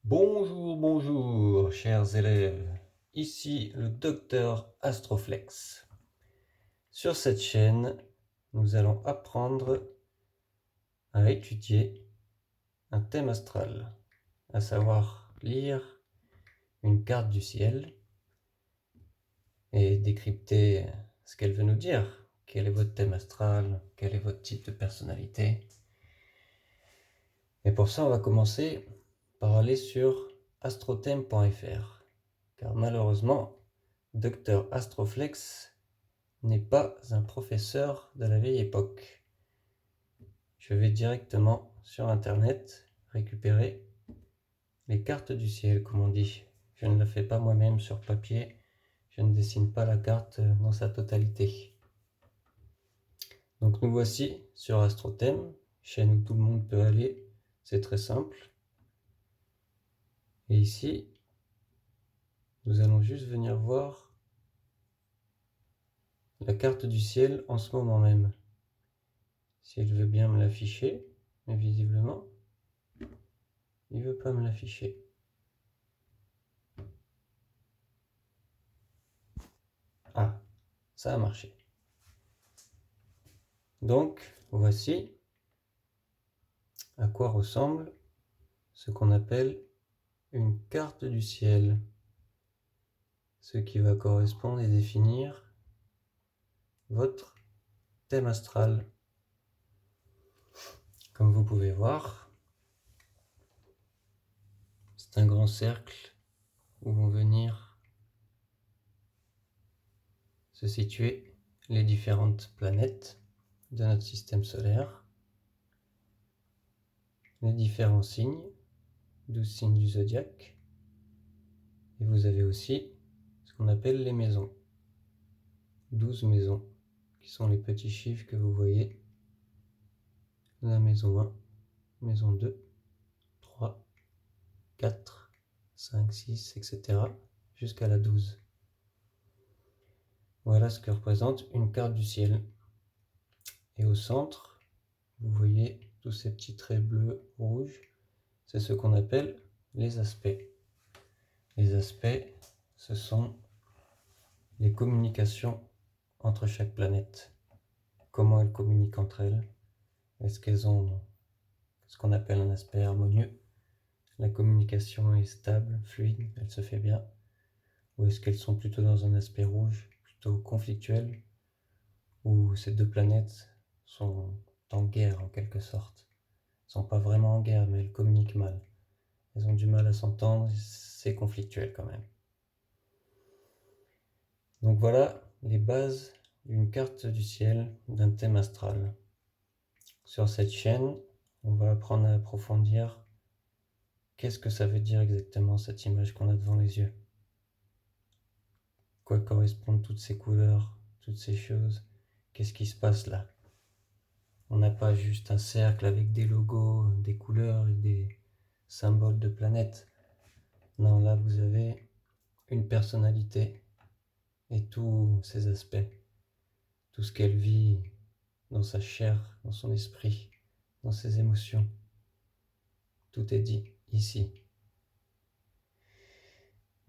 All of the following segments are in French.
Bonjour, bonjour, chers élèves. Ici le docteur Astroflex. Sur cette chaîne, nous allons apprendre à étudier un thème astral, à savoir lire une carte du ciel et décrypter ce qu'elle veut nous dire. Quel est votre thème astral? Quel est votre type de personnalité? Et pour ça, on va commencer par aller sur astrothème.fr, car malheureusement, Dr Astroflex n'est pas un professeur de la vieille époque. Je vais directement sur internet récupérer les cartes du ciel, comme on dit. Je ne la fais pas moi-même sur papier, je ne dessine pas la carte dans sa totalité. Donc nous voici sur Astrothème, chaîne où tout le monde peut aller, c'est très simple. Et ici, nous allons juste venir voir la carte du ciel en ce moment même. Si elle veut bien me l'afficher, mais visiblement, il ne veut pas me l'afficher. Ah, ça a marché. Donc, voici à quoi ressemble ce qu'on appelle une carte du ciel, ce qui va correspondre et définir votre thème astral. Comme vous pouvez voir, c'est un grand cercle où vont venir se situer les différentes planètes de notre système solaire, les différents signes, 12 signes du zodiaque, et vous avez aussi ce qu'on appelle les maisons, 12 maisons, qui sont les petits chiffres que vous voyez. La maison 1, maison 2, 3, 4, 5, 6, etc. jusqu'à la 12. Voilà ce que représente une carte du ciel. Et au centre, vous voyez tous ces petits traits bleus, rouges, c'est ce qu'on appelle les aspects. Les aspects, ce sont les communications entre chaque planète. Comment elles communiquent entre elles? Est-ce qu'elles ont ce qu'on appelle un aspect harmonieux? La communication est stable, fluide, elle se fait bien? Ou est-ce qu'elles sont plutôt dans un aspect rouge, plutôt conflictuel, où ces deux planètes sont en guerre en quelque sorte? Elles ne sont pas vraiment en guerre, mais elles communiquent mal. Elles ont du mal à s'entendre, c'est conflictuel quand même. Donc voilà les bases d'une carte du ciel, d'un thème astral. Sur cette chaîne, on va apprendre à approfondir qu'est-ce que ça veut dire exactement cette image qu'on a devant les yeux. Quoi correspondent toutes ces couleurs, toutes ces choses? Qu'est-ce qui se passe là? On n'a pas juste un cercle avec des logos, des couleurs et des symboles de planètes. Non, là vous avez une personnalité et tous ses aspects, tout ce qu'elle vit dans sa chair, dans son esprit, dans ses émotions. Tout est dit ici.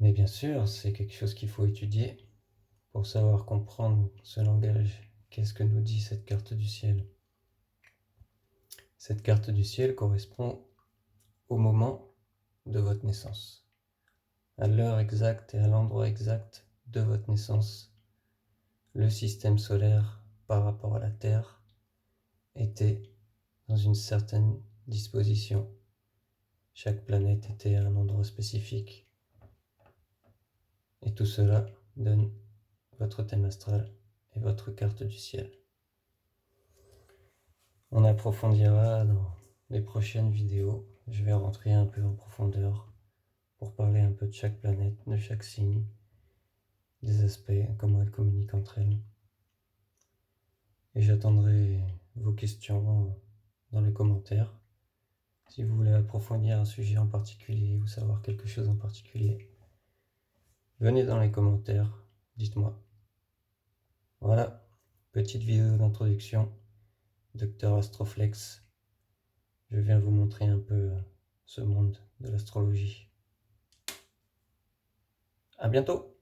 Mais bien sûr, c'est quelque chose qu'il faut étudier pour savoir comprendre ce langage. Qu'est-ce que nous dit cette carte du ciel? Cette carte du ciel correspond au moment de votre naissance, à l'heure exacte et à l'endroit exact de votre naissance. Le système solaire par rapport à la Terre était dans une certaine disposition. Chaque planète était à un endroit spécifique. Et tout cela donne votre thème astral et votre carte du ciel. On approfondira dans les prochaines vidéos. Je vais rentrer un peu en profondeur pour parler un peu de chaque planète, de chaque signe, des aspects, comment elles communiquent entre elles. Et j'attendrai vos questions dans les commentaires. Si vous voulez approfondir un sujet en particulier ou savoir quelque chose en particulier, venez dans les commentaires, dites-moi. Voilà, petite vidéo d'introduction, Dr Astroflex. Je viens vous montrer un peu ce monde de l'astrologie. À bientôt!